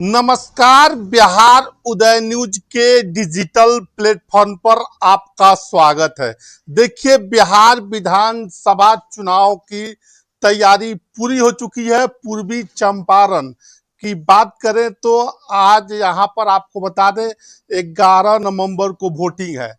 नमस्कार। बिहार उदय न्यूज के digital platform पर आपका स्वागत है। देखिए, बिहार विधानसभा चुनाव की तैयारी पूरी हो चुकी है। पूर्वी चंपारण की बात करें तो आज यहां पर आपको बता दें 11 नवंबर को वोटिंग है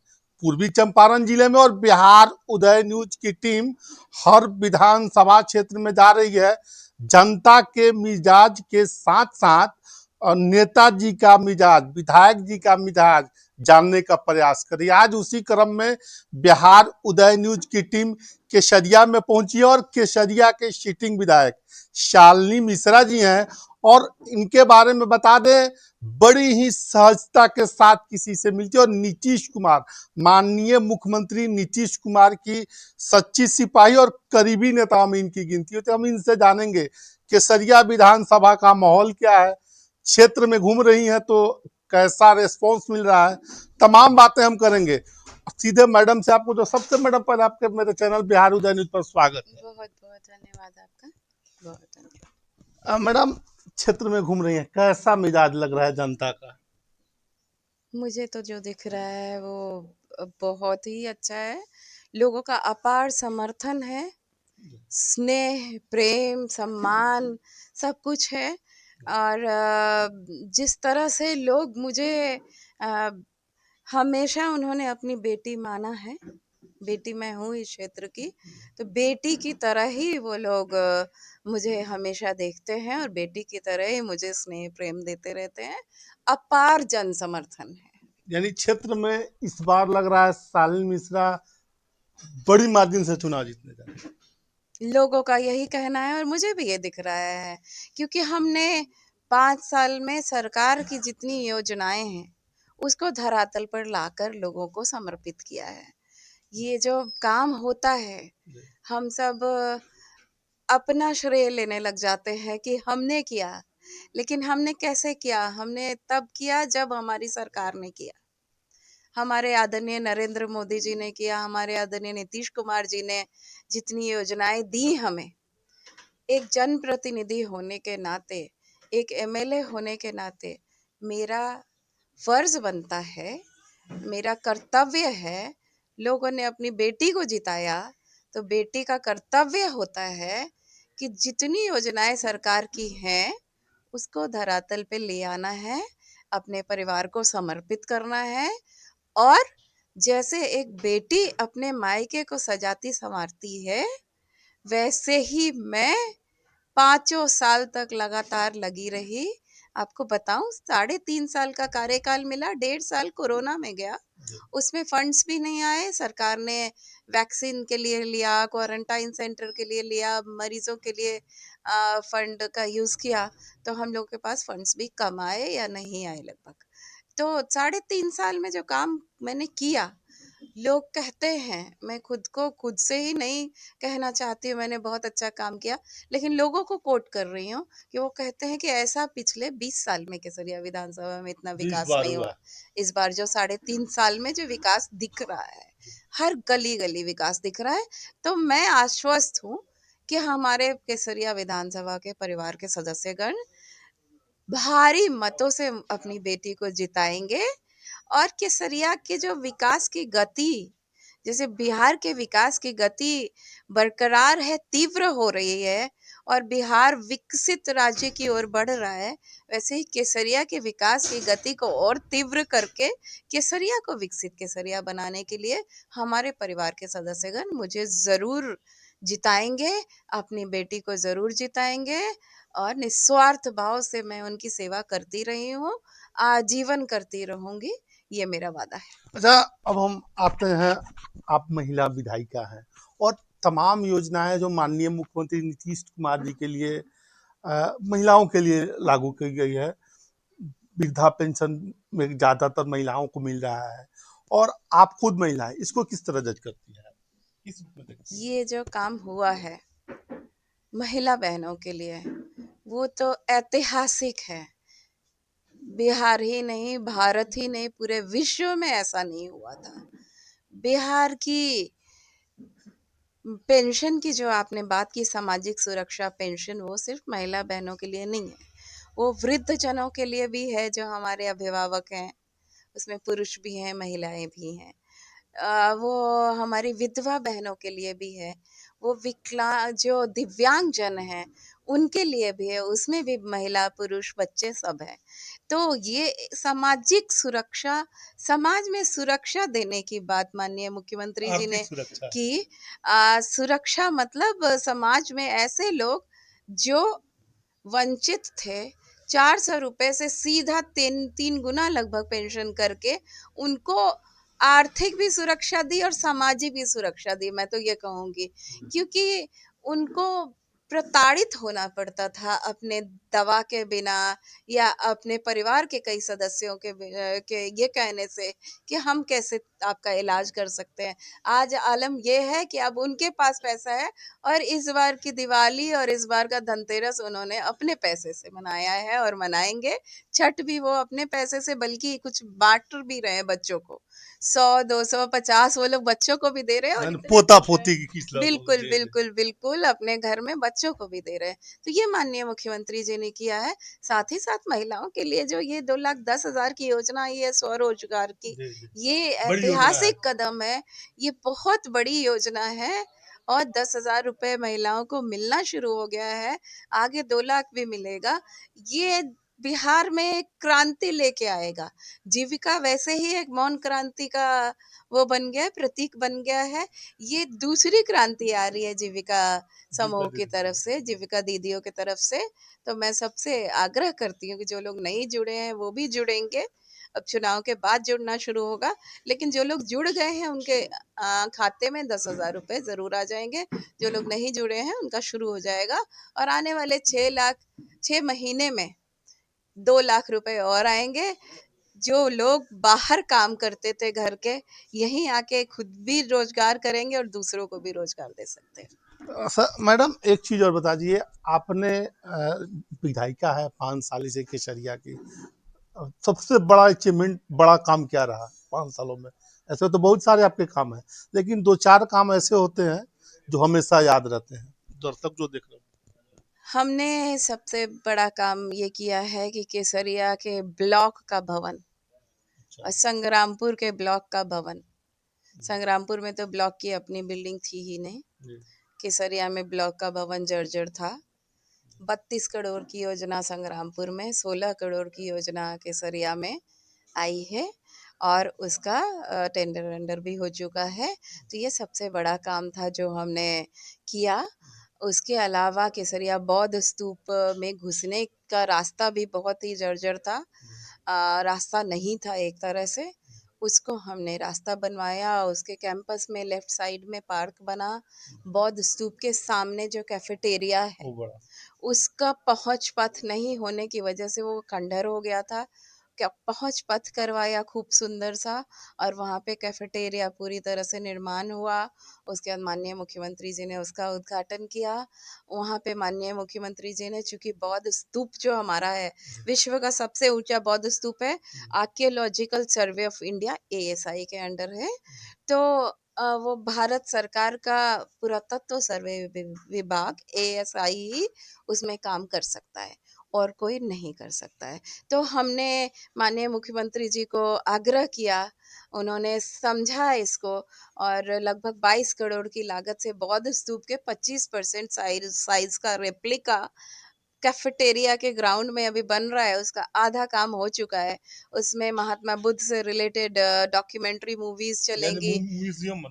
पूर्वी चंपारण जिले में। और बिहार उदय न्यूज की टीम हर विधानसभा क्षेत्र में जा रही है, जनता के मिजाज के साथ साथ और नेताजी का मिजाज, विधायक जी का मिजाज जानने का प्रयास करिए। आज उसी क्रम में बिहार उदय न्यूज की टीम केसरिया में पहुंची है और केसरिया के सिटिंग विधायक शालिनी मिश्रा जी हैं। और इनके बारे में बता दें, बड़ी ही सहजता के साथ किसी से मिलती है। और नीतीश कुमार, माननीय मुख्यमंत्री नीतीश कुमार की सच्ची सिपाही और करीबी नेताओं में इनकी गिनती होती है। हम इनसे जानेंगे केसरिया विधानसभा का माहौल क्या है, क्षेत्र में घूम रही हैं तो कैसा रिस्पांस मिल रहा है, तमाम बातें हम करेंगे। सीधे मैडम से आपको जो सबसे मैडम पहले आपके मेरे चैनल बिहार उदय न्यूज पर स्वागत है। बहुत बहुत धन्यवाद आपका। बहुत धन्यवाद। मैडम, क्षेत्र में घूम रही हैं, कैसा मिजाज लग रहा है जनता का? मुझे तो जो दिख रहा है वो बहुत ही अच्छा है। लोगों का अपार समर्थन है, स्नेह, प्रेम, सम्मान सब कुछ है। और जिस तरह से लोग मुझे अ, हमेशा उन्होंने अपनी बेटी माना है। बेटी मैं हूँ इस क्षेत्र की, तो बेटी की तरह ही वो लोग मुझे हमेशा देखते हैं और बेटी की तरह ही मुझे स्नेह प्रेम देते रहते हैं। अपार जन समर्थन है। यानी क्षेत्र में इस बार लग रहा है शालिनी मिश्रा बड़ी मार्जिन से चुनाव जीतने जा रही है। लोगों का यही कहना है और मुझे भी ये दिख रहा है, क्योंकि हमने 5 साल में सरकार की जितनी योजनाएं हैं उसको धरातल पर लाकर लोगों को समर्पित किया है। ये जो काम होता है, हम सब अपना श्रेय लेने लग जाते हैं कि हमने किया, लेकिन हमने कैसे किया? हमने तब किया जब हमारी सरकार ने किया। हमारे आदरणीय नरेंद्र मोदी जी ने किया, हमारे आदरणीय नीतीश कुमार जी ने जितनी योजनाएं दी हमें, एक जनप्रतिनिधि होने के नाते, एक एमएलए होने के नाते मेरा फर्ज बनता है, मेरा कर्तव्य है। लोगों ने अपनी बेटी को जिताया, तो बेटी का कर्तव्य होता है कि जितनी योजनाएं सरकार की हैं उसको धरातल पे ले आना है, अपने परिवार को समर्पित करना है। और जैसे एक बेटी अपने मायके को सजाती संवारती है, वैसे ही मैं 5 साल तक लगातार लगी रही। आपको बताऊं, 3.5 साल का कार्यकाल मिला, 1.5 साल कोरोना में गया। उसमें फंड्स भी नहीं आए। सरकार ने वैक्सीन के लिए लिया, क्वारंटाइन सेंटर के लिए लिया, मरीजों के लिए फंड का यूज किया, तो हम लोग के पास फंड्स भी कम आए या नहीं आए लगभग। तो 3.5 साल में जो काम मैंने किया, लोग कहते हैं, मैं खुद को खुद से ही नहीं कहना चाहती हूँ मैंने बहुत अच्छा काम किया, लेकिन लोगों को कोट कर रही हूँ कि वो कहते हैं कि ऐसा पिछले 20 साल में केसरिया विधानसभा में इतना विकास नहीं हुआ। इस बार जो 3.5 साल में जो विकास दिख रहा है, हर गली गली विकास दिख रहा है। तो मैं आश्वस्त हूँ कि हमारे केसरिया विधानसभा के परिवार के सदस्यगण भारी मतों से अपनी बेटी को जिताएंगे। और केसरिया के जो विकास की गति, जैसे बिहार के विकास की गति बरकरार है, तीव्र हो रही है और बिहार विकसित राज्य की ओर बढ़ रहा है, वैसे ही केसरिया के विकास की गति को और तीव्र करके केसरिया को विकसित केसरिया बनाने के लिए हमारे परिवार के सदस्यगण मुझे ज़रूर जिताएंगे, अपनी बेटी को ज़रूर जिताएंगे। और निस्वार्थ भाव से मैं उनकी सेवा करती रही हूँ, आजीवन करती रहूंगी, ये मेरा वादा है। अच्छा, अब हम आते हैं, आप महिला विधायिका हैं और तमाम योजनाएं जो माननीय मुख्यमंत्री नीतीश कुमार जी के लिए महिलाओं के लिए लागू की गई है, वृद्धा पेंशन में ज्यादातर महिलाओं को मिल रहा है। और आप खुद महिला हैं, इसको किस तरह जज करती है, किस रूप में देखती हैं? ये जो काम हुआ है महिला बहनों के लिए, वो तो ऐतिहासिक है। बिहार ही नहीं, भारत ही नहीं, पूरे विश्व में ऐसा नहीं हुआ था। बिहार की पेंशन की जो आपने बात की, सामाजिक सुरक्षा पेंशन, वो सिर्फ महिला बहनों के लिए नहीं है, वो वृद्ध जनों के लिए भी है जो हमारे अभिभावक हैं, उसमें पुरुष भी हैं, महिलाएं भी हैं। वो हमारी विधवा बहनों के लिए भी है, वो जो दिव्यांग जन हैं उनके लिए भी है, उसमें भी महिला पुरुष बच्चे सब हैं। तो ये सामाजिक सुरक्षा, समाज में सुरक्षा देने की बात माननीय मुख्यमंत्री जी ने की। सुरक्षा मतलब समाज में ऐसे लोग जो वंचित थे, 400 रुपए से सीधा 3 गुना लगभग पेंशन करके उनको आर्थिक भी सुरक्षा दी और सामाजिक भी सुरक्षा दी, मैं तो ये कहूँगी। क्योंकि उनको प्रताड़ित होना पड़ता था अपने दवा के बिना या अपने परिवार के कई सदस्यों के ये कहने से कि हम कैसे आपका इलाज कर सकते हैं। आज आलम ये है कि अब उनके पास पैसा है और इस बार की दिवाली और इस बार का धनतेरस उन्होंने अपने पैसे से मनाया है और मनाएंगे। छठ भी वो अपने पैसे से, बल्कि कुछ बांट भी रहे हैं बच्चों को, 100, 200, 50 वो लोग बच्चों को भी दे रहे हैं और इतने पोता खुश हैं। पोती की किस बिल्कुल बिल्कुल बिल्कुल अपने घर में बच्चों को भी दे रहे हैं। तो ये माननीय मुख्यमंत्री जी ने किया है। साथ ही साथ महिलाओं के लिए जो ये 2,10,000 की योजना आई है स्वरोजगार की, ये ऐतिहासिक कदम है। ये बहुत बड़ी योजना है और 10,000 रुपए महिलाओं को मिलना शुरू हो गया है। आगे 2 लाख भी मिलेगा। ये बिहार में एक क्रांति लेके आएगा। जीविका वैसे ही एक मौन क्रांति का वो बन गया है, प्रतीक बन गया है। ये दूसरी क्रांति आ रही है जीविका समूह की तरफ से, जीविका दीदियों की तरफ से। तो मैं सबसे आग्रह करती हूँ कि जो लोग नहीं जुड़े हैं वो भी जुड़ेंगे। अब चुनाव के बाद जुड़ना शुरू होगा, लेकिन जो लोग जुड़ गए हैं उनके खाते में 10,000 रुपए जरूर आ जाएंगे। जो लोग नहीं जुड़े हैं उनका शुरू हो जाएगा और आने वाले 6 महीने में 2 लाख रुपए और आएंगे। जो लोग बाहर काम करते थे घर के, यहीं आके खुद भी रोजगार करेंगे और दूसरों को भी रोजगार दे सकते हैं। सर मैडम एक चीज और बता दीजिए, आपने विधायिका है 5 साल से केसरिया की, सबसे बड़ा अचीवमेंट, बड़ा काम क्या रहा 5 सालों में? ऐसे तो बहुत सारे आपके काम हैं, लेकिन 2-4 काम ऐसे होते हैं जो हमेशा याद रहते हैं, दर्शक जो देख रहे हैं। हमने सबसे बड़ा काम ये किया है कि केसरिया के ब्लॉक का भवन और संग्रामपुर के ब्लॉक का भवन। संग्रामपुर में तो ब्लॉक की अपनी बिल्डिंग थी ही नहीं, केसरिया में ब्लॉक का भवन जर्जर था। 32 करोड़ की योजना संग्रामपुर में, 16 करोड़ की योजना केसरिया में आई है और उसका टेंडर वेंडर भी हो चुका है। तो ये सबसे बड़ा काम था जो हमने किया। उसके अलावा केसरिया बौद्ध स्तूप में घुसने का रास्ता भी बहुत ही जर्जर था। रास्ता नहीं था एक तरह से, उसको हमने रास्ता बनवाया। उसके कैंपस में लेफ्ट साइड में पार्क बना। बौद्ध स्तूप के सामने जो कैफेटेरिया है, उसका पहुंच पथ नहीं होने की वजह से वो खंडहर हो गया था। क्या पहुंच पथ करवाया खूब सुंदर सा, और वहाँ पे कैफेटेरिया पूरी तरह से निर्माण हुआ। उसके बाद माननीय मुख्यमंत्री जी ने उसका उद्घाटन किया। वहाँ पे माननीय मुख्यमंत्री जी ने, चूंकि बौद्ध स्तूप जो हमारा है विश्व का सबसे ऊंचा बौद्ध स्तूप है, archaeological survey of India ASI के अंडर है। तो वो भारत सरकार का पुरातत्व सर्वे विभाग ASI ही उसमें काम कर सकता है और कोई नहीं कर सकता है। तो हमने माननीय मुख्यमंत्री जी को आग्रह किया, उन्होंने समझा इसको और लगभग 22 करोड़ की लागत से बौद्ध स्तूप के 25% साइज का रेप्लिका कैफेटेरिया के ग्राउंड में अभी बन रहा है। उसका आधा काम हो चुका है। उसमें महात्मा बुद्ध से रिलेटेड डॉक्यूमेंट्री मूवीज चलेंगी,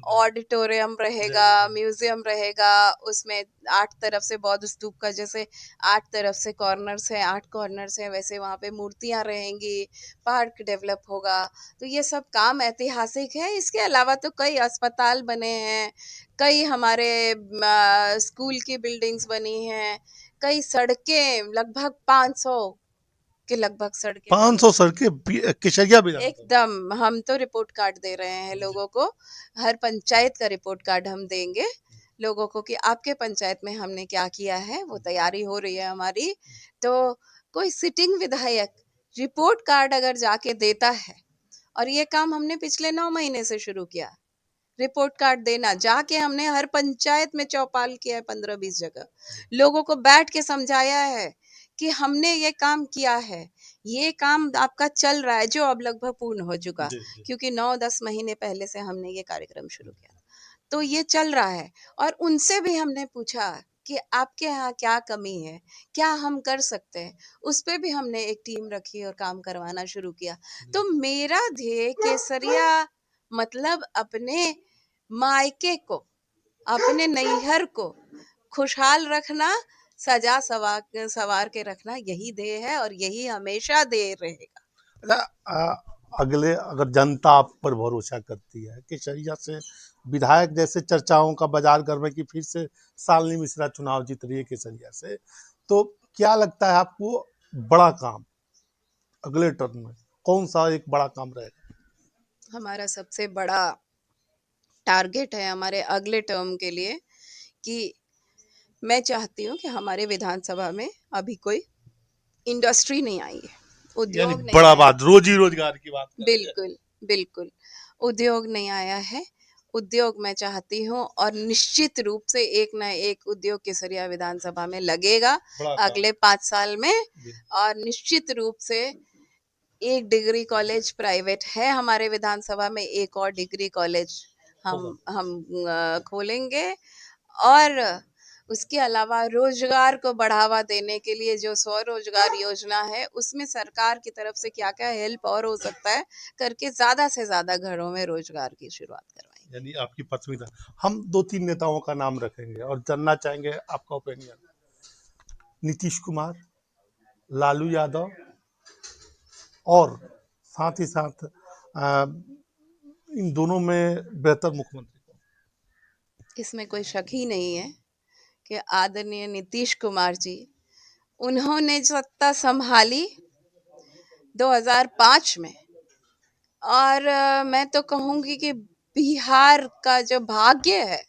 ऑडिटोरियम रहेगा, म्यूजियम रहेगा। उसमें 8 तरफ से बौद्ध स्तूप का, जैसे 8 तरफ से कॉर्नर्स हैं, 8 कॉर्नर्स हैं, वैसे वहाँ पे मूर्तियाँ रहेंगी, पार्क डेवलप होगा। तो ये सब काम ऐतिहासिक है। इसके अलावा तो कई अस्पताल बने हैं, कई हमारे स्कूल की बिल्डिंग्स बनी हैं, कई सड़कें, लगभग 500 के लगभग सड़कें 500 सड़कें केसरिया भी एकदम। हम तो रिपोर्ट कार्ड दे रहे हैं लोगों को, हर पंचायत का रिपोर्ट कार्ड हम देंगे लोगों को कि आपके पंचायत में हमने क्या किया है। वो तैयारी हो रही है हमारी। तो कोई सिटिंग विधायक रिपोर्ट कार्ड अगर जाके देता है, और ये काम हमने पिछले 9 महीने से शुरू किया, रिपोर्ट कार्ड देना, जाके हमने हर पंचायत में चौपाल किया है, 15-20 जगह लोगों को बैठ के समझाया है कि हमने ये काम किया है, ये काम आपका चल रहा है, जो अब लगभग पूर्ण हो चुका, जी, जी। क्योंकि 9-10 महीने पहले से हमने ये कार्यक्रम शुरू किया। तो ये चल रहा है और उनसे भी हमने पूछा कि आपके यहाँ क्या कमी है, क्या हम कर सकते हैं। उस पे भी हमने एक टीम रखी और काम करवाना शुरू किया। तो मेरा ध्येय केसरिया मतलब अपने मायके को, अपने नैहर को खुशहाल रखना, सजा सवार के रखना, यही ध्येय है और यही हमेशा ध्येय रहेगा। अच्छा, अगले अगर जनता आप पर भरोसा करती है केसरिया से विधायक जैसे चर्चाओं का बाजार घर में कि फिर से शालिनी मिश्रा चुनाव जीत रही है केसरिया से, तो क्या लगता है आपको बड़ा काम अगले टर्म में कौन सा एक बड़ा काम रहेगा? हमारा सबसे बड़ा टारगेट है हमारे अगले टर्म के लिए कि मैं चाहती हूँ कि हमारे विधानसभा में अभी कोई इंडस्ट्री नहीं आई है, यानी उद्योग नहीं बड़ा आया। बात रोजी रोजगार की बात कर रहे हैं। बिल्कुल, बिल्कुल। उद्योग नहीं आया है। उद्योग मैं चाहती हूँ और निश्चित रूप से एक ना एक उद्योग केसरिया विधानसभा में लगेगा बड़ा काम। अगले 5 साल में। जी। और निश्चित रूप से एक डिग्री कॉलेज प्राइवेट है हमारे विधानसभा में, एक और डिग्री कॉलेज हम खोलेंगे। और उसके अलावा रोजगार को बढ़ावा देने के लिए जो स्वरोजगार योजना है, उसमें सरकार की तरफ से क्या क्या हेल्प और हो सकता है करके ज्यादा से ज्यादा घरों में रोजगार की शुरुआत करवाएंगे। यानी आपकी प्राथमिकता हम 2-3 नेताओं का नाम रखेंगे और जानना चाहेंगे आपका ओपिनियन। नीतीश कुमार, लालू यादव और साथ ही साथ इन दोनों में बेहतर मुख्यमंत्री कौन? इसमें कोई शक ही नहीं है कि आदरणीय नीतीश कुमार जी, उन्होंने सत्ता संभाली 2005 में। और मैं तो कहूंगी कि बिहार का जो भाग्य है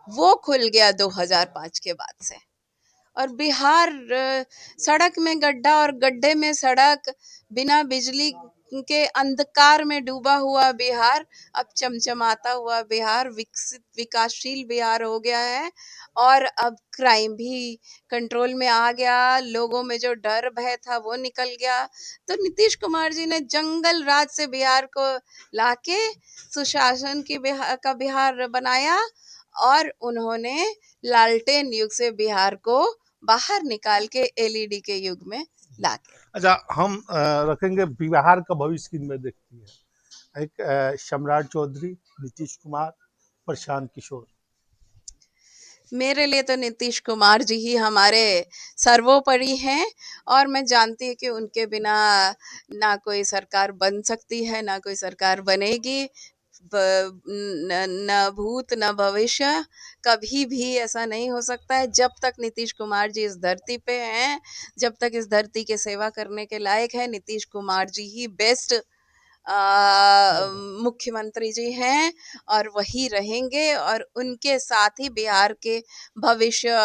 वो खुल गया 2005 के बाद से। और बिहार सड़क में गड्ढा और गड्ढे में सड़क, बिना बिजली के अंधकार में डूबा हुआ बिहार अब चमचमाता हुआ बिहार, विकसित विकासशील बिहार हो गया है। और अब क्राइम भी कंट्रोल में आ गया, लोगों में जो डर भय था वो निकल गया। तो नीतीश कुमार जी ने जंगल राज से बिहार को लाके सुशासन की बिहार बनाया और उन्होंने लालटेन युग से बिहार को बाहर निकाल के एलईडी के युग में ला के। अच्छा, हम रखेंगे बिहार का भविष्य किनमें देखती है? एक सम्राट चौधरी, नीतीश कुमार, प्रशांत किशोर। मेरे लिए तो नीतीश कुमार जी ही हमारे सर्वोपरि हैं। और मैं जानती हूँ कि उनके बिना ना कोई सरकार बन सकती है, ना कोई सरकार बनेगी। न भूत न भविष्य, कभी भी ऐसा नहीं हो सकता है। जब तक नीतीश कुमार जी इस धरती पे हैं, जब तक इस धरती के सेवा करने के लायक है, नीतीश कुमार जी ही बेस्ट मुख्यमंत्री जी हैं और वही रहेंगे। और उनके साथ ही बिहार के भविष्य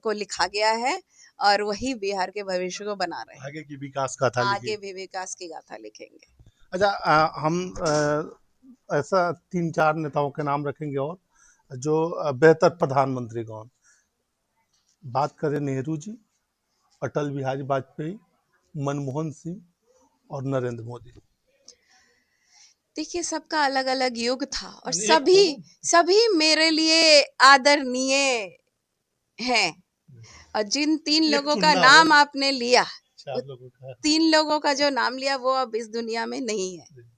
को लिखा गया है और वही बिहार के भविष्य को बना रहे हैं। आगे की विकास गाथा आगे लिखिए। भी विकास की गाथा लिखेंगे। अच्छा, हम ऐसा 3-4 नेताओं के नाम रखेंगे और जो बेहतर प्रधानमंत्री कौन? बात करें नेहरू जी, अटल बिहारी वाजपेयी, मनमोहन सिंह और नरेंद्र मोदी। देखिए, सबका अलग अलग युग था और एक सभी सभी मेरे लिए आदरणीय हैं। और जिन 3 लोगों का चुनना नाम हो। आपने लिया, 4 लोगों का 3 लोगों का जो नाम लिया वो अब इस दुनिया में नहीं है।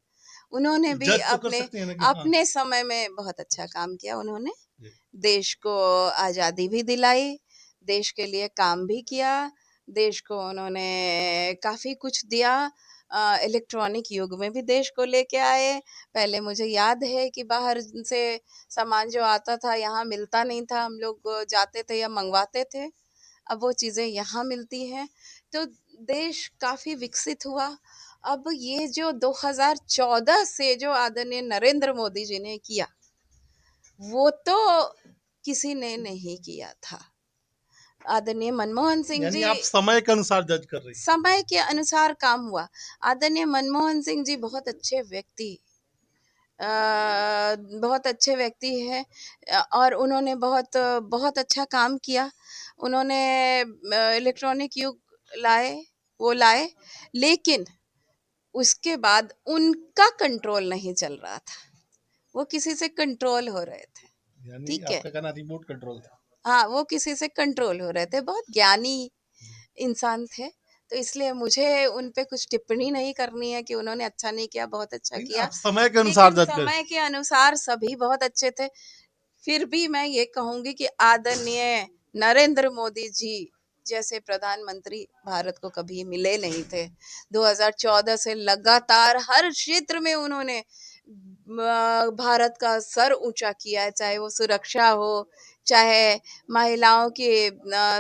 उन्होंने भी जज तो कर अपने सकते हैं ना कि हाँ। अपने समय में बहुत अच्छा काम किया। उन्होंने जी। देश को आज़ादी भी दिलाई, देश के लिए काम भी किया, देश को उन्होंने काफ़ी कुछ दिया। इलेक्ट्रॉनिक युग में भी देश को लेके आए। पहले मुझे याद है कि बाहर से सामान जो आता था यहाँ मिलता नहीं था, हम लोग जाते थे या मंगवाते थे। अब वो चीज़ें यहाँ मिलती हैं, तो देश काफ़ी विकसित हुआ। अब ये जो 2014 से जो आदरणीय नरेंद्र मोदी जी ने किया, वो तो किसी ने नहीं किया था। आदरणीय मनमोहन सिंह यानी जी, आप समय के अनुसार जज कर रही हैं। समय के अनुसार काम हुआ। आदरणीय मनमोहन सिंह जी बहुत अच्छे व्यक्ति, बहुत अच्छे व्यक्ति हैं। और उन्होंने बहुत बहुत अच्छा काम किया। उन्होंने इलेक्ट्रॉनिक युग लाए, वो लाए, लेकिन उसके बाद उनका कंट्रोल नहीं चल रहा था, वो किसी से कंट्रोल हो रहे थे। यानी ठीक है, आपका कहना रिमोट कंट्रोल था। हाँ, वो किसी से कंट्रोल हो रहे थे, बहुत ज्ञानी इंसान थे, तो इसलिए मुझे उन पे कुछ टिप्पणी नहीं करनी है कि उन्होंने अच्छा नहीं किया, बहुत अच्छा नहीं, किया, आप समय के अनुसार लेकिन जज करें। समय के अनुसार सभी बहुत अच्छे थे। फिर भी मैं ये कहूंगी कि आदरणीय नरेंद्र मोदी जी जैसे प्रधानमंत्री भारत को कभी मिले नहीं थे। 2014 से लगातार हर क्षेत्र में उन्होंने भारत का सर ऊंचा किया है, चाहे वो सुरक्षा हो, चाहे महिलाओं की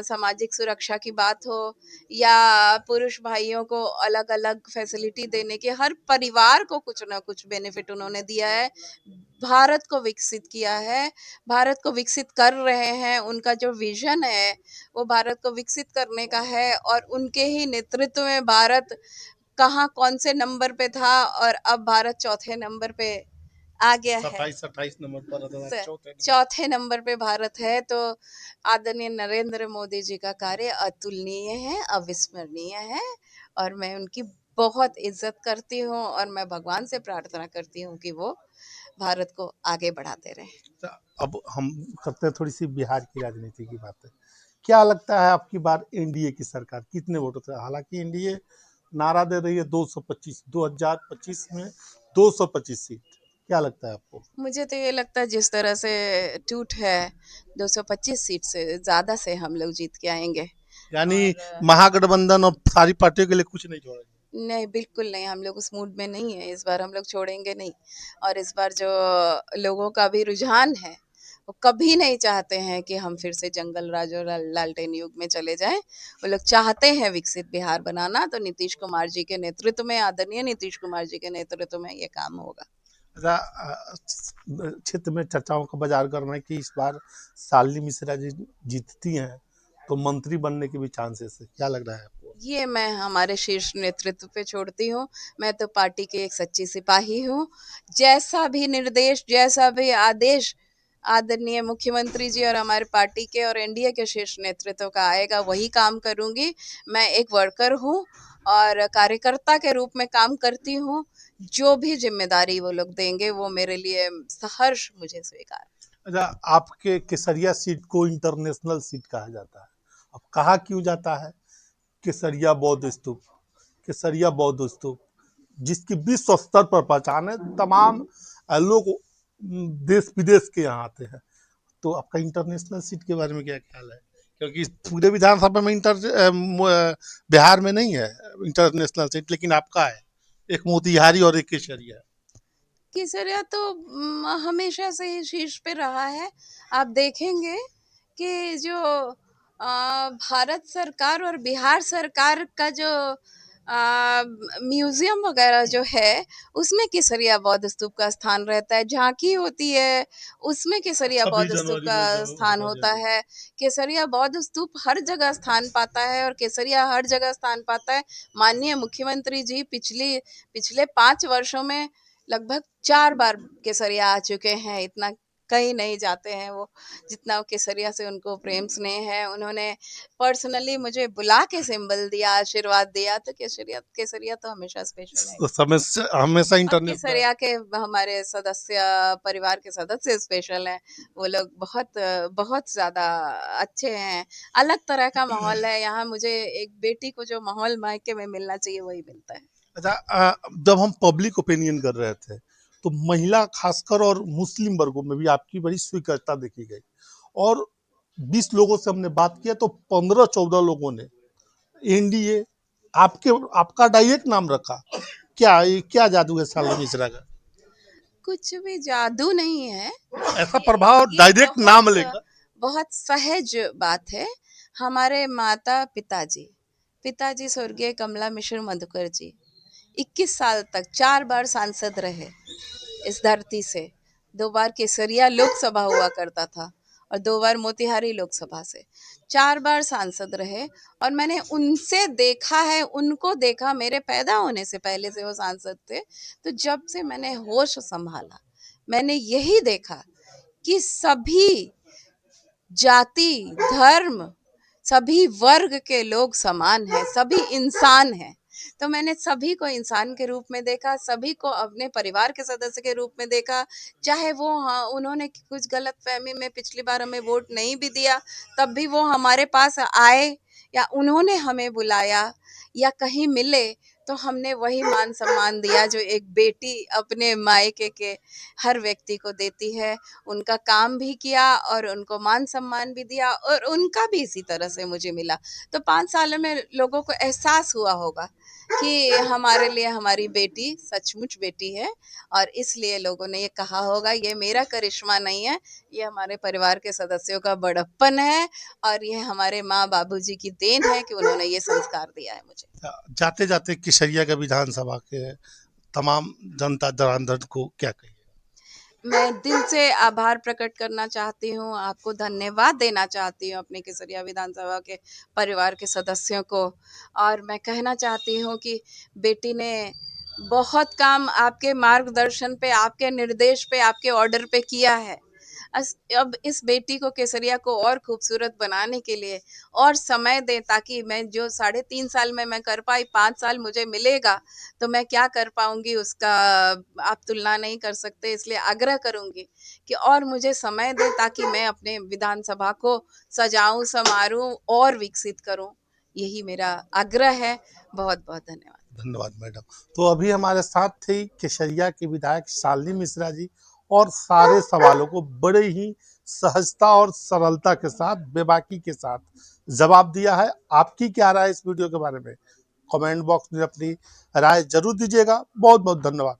सामाजिक सुरक्षा की बात हो, या पुरुष भाइयों को अलग अलग फैसिलिटी देने के, हर परिवार को कुछ ना कुछ बेनिफिट उन्होंने दिया है, भारत को विकसित किया है, भारत को विकसित कर रहे हैं। उनका जो विजन है वो भारत को विकसित करने का है, और उनके ही नेतृत्व में भारत कहाँ कौन से नंबर पे था और अब भारत चौथे नंबर पे आ गया है। 27-28 नंबर पर चौथे नंबर पे भारत है, तो आदरणीय नरेंद्र मोदी जी का कार्य अतुलनीय है, अविस्मरणीय है, और मैं उनकी बहुत इज्जत करती हूँ, और मैं भगवान से प्रार्थना करती हूँ कि वो भारत को आगे बढ़ाते रहे। अब हम करते हैं थोड़ी सी बिहार की राजनीति की बात है। क्या लगता है आपकी बार एनडीए की सरकार कितने वोटों से, हालांकि एनडीए नारा दे रही है 225, 2025 में 225 सीट, क्या लगता है आपको? मुझे तो ये लगता है जिस तरह से टूट है, 225 सीट से ज़्यादा से हम लोग जीत के आएंगे। यानी और महागठबंधन और सारी पार्टियों के लिए कुछ नहीं छोड़ेंगे। नहीं, बिल्कुल नहीं, हम लोग उस मूड में नहीं है, इस बार हम लोग छोड़ेंगे नहीं। और इस बार जो लोगों का भी रुझान है, वो कभी नहीं चाहते हैं कि हम फिर से जंगल राज और लालटेन युग में चले जाएं। वो लोग चाहते हैं विकसित बिहार बनाना, तो नीतीश कुमार जी के नेतृत्व में, आदरणीय नीतीश कुमार जी के नेतृत्व में ये काम होगा। अच्छा, क्षेत्र में चर्चाओं का बाजार गर्म है कि इस बार शालिनी मिश्रा जी जीतती हैं तो मंत्री बनने के भी चांसेस है, क्या लग रहा है आपको? ये मैं हमारे शीर्ष नेतृत्व पे छोड़ती हूँ। मैं तो पार्टी की एक सच्ची सिपाही हूँ। जैसा भी निर्देश, जैसा भी आदेश आदरणीय मुख्यमंत्री जी और हमारे पार्टी के और एनडीए के शीर्ष नेतृत्व का आएगा, वही काम करूंगी। मैं एक वर्कर हूँ और कार्यकर्ता के रूप में काम करती हूँ। जो भी जिम्मेदारी वो लोग देंगे वो मेरे लिए सहर्ष मुझे स्वीकार। अच्छा, आपके केसरिया सीट को इंटरनेशनल सीट कहा जाता है, अब कहा क्यों जाता है? केसरिया बौद्ध स्तूप, केसरिया बौद्ध स्तूप जिसकी विश्व स्तर पर पहचान है, तमाम लोग देश विदेश के यहाँ आते हैं। तो आपका इंटरनेशनल सीट के बारे में क्या ख्याल है? क्योंकि पूरे विधानसभा में बिहार में नहीं है इंटरनेशनल सीट, लेकिन आपका है, एक मोतिहारी और एक केसरिया। केसरिया तो हमेशा से ही शीर्ष पे रहा है। आप देखेंगे कि जो भारत सरकार और बिहार सरकार का जो म्यूजियम वगैरह जो है, उसमें केसरिया बौद्ध स्तूप का स्थान रहता है। झांकी होती है, उसमें केसरिया बौद्ध स्तूप का स्थान होता है। केसरिया बौद्ध स्तूप हर जगह स्थान पाता है, और केसरिया हर जगह स्थान पाता है। माननीय मुख्यमंत्री जी पिछले 5 वर्षों में लगभग 4 बार केसरिया आ चुके हैं। इतना कहीं नहीं जाते हैं वो, जितना केसरिया से उनको प्रेम स्नेह है। उन्होंने पर्सनली मुझे बुला के सिंबल दिया, आशीर्वाद दिया, तो केसरिया केसरिया तो हमेशा स्पेशल है। हमेशा और इंटरनेशनल। केसरिया के हमारे सदस्य, परिवार के सदस्य स्पेशल हैं। वो लोग बहुत बहुत ज़्यादा अच्छे हैं। अलग तरह का माहौल है यहाँ। मुझे एक बेटी को जो माहौल मायके में मिलना चाहिए वही मिलता है। अच्छा, जब हम पब्लिक ओपिनियन कर रहे थे तो महिला खासकर और मुस्लिम वर्गों में भी आपकी बड़ी स्वीकार्यता देखी गई, और 20 लोगों से हमने बात किया तो 15-14 लोगों ने एनडीए आपके आपका डायरेक्ट नाम रखा। क्या ये क्या जादू है शालिनी मिश्रा का? कुछ भी जादू नहीं है। ऐसा ये प्रभाव ये डायरेक्ट नाम लेकर। बहुत सहज बात है। हमारे माता पिताजी पिताजी स्वर्गीय कमला मिश्र मधुकर जी 21 साल तक 4 बार सांसद रहे इस धरती से। 2 बार केसरिया लोकसभा हुआ करता था, और 2 बार मोतिहारी लोकसभा से। 4 बार सांसद रहे, और मैंने उनसे देखा है, उनको देखा, मेरे पैदा होने से पहले से वो सांसद थे। तो जब से मैंने होश संभाला, मैंने यही देखा कि सभी जाति, धर्म, सभी वर्ग के लोग समान हैं, सभी इंसान हैं। तो मैंने सभी को इंसान के रूप में देखा, सभी को अपने परिवार के सदस्य के रूप में देखा। चाहे वो हाँ, उन्होंने कुछ गलतफ़हमी में पिछली बार हमें वोट नहीं भी दिया, तब भी वो हमारे पास आए या उन्होंने हमें बुलाया या कहीं मिले, तो हमने वही मान-सम्मान दिया जो एक बेटी अपने मायके के हर व्यक्ति को देती है। उनका काम भी किया और उनको मान-सम्मान भी दिया और उनका भी इसी तरह से मुझे मिला। तो 5 साल में लोगों को एहसास हुआ होगा कि हमारे लिए हमारी बेटी सचमुच बेटी है और इसलिए लोगों ने ये कहा होगा ये मेरा करिश्मा नहीं है, ये हमारे परिवार के सदस्यों का बड़प्पन है और ये हमारे माँ-बाबूजी की देन है कि उन्होंने ये संस्कार दिया है मुझे। जाते जाते केसरिया के विधानसभा के तमाम जनता जनार्दन को क्या कहिए? मैं दिल से आभार प्रकट करना चाहती हूँ, आपको धन्यवाद देना चाहती हूँ अपने केसरिया विधानसभा के परिवार के सदस्यों को और मैं कहना चाहती हूँ कि बेटी ने बहुत काम आपके मार्गदर्शन पे, आपके निर्देश पे, आपके ऑर्डर पे किया है। अब इस बेटी को केसरिया को और खूबसूरत बनाने के लिए और समय दें ताकि मैं जो 3.5 साल में मैं कर पाई 5 साल मुझे मिलेगा तो मैं क्या कर पाऊँगी उसका आप तुलना नहीं कर सकते इसलिए आग्रह करूँगी कि और मुझे समय दें ताकि मैं अपने विधानसभा को सजाऊँ, संवारूँ और विकसित करूँ। यही मेरा आग्रह है। बहुत-बहुत धन्यवाद। धन्यवाद मैडम। तो अभी हमारे साथ थे केसरिया के विधायक शालिनी मिश्रा जी और सारे सवालों को बड़े ही सहजता और सरलता के साथ, बेबाकी के साथ जवाब दिया है। आपकी क्या राय है इस वीडियो के बारे में? कमेंट बॉक्स में अपनी राय जरूर दीजिएगा। बहुत बहुत धन्यवाद।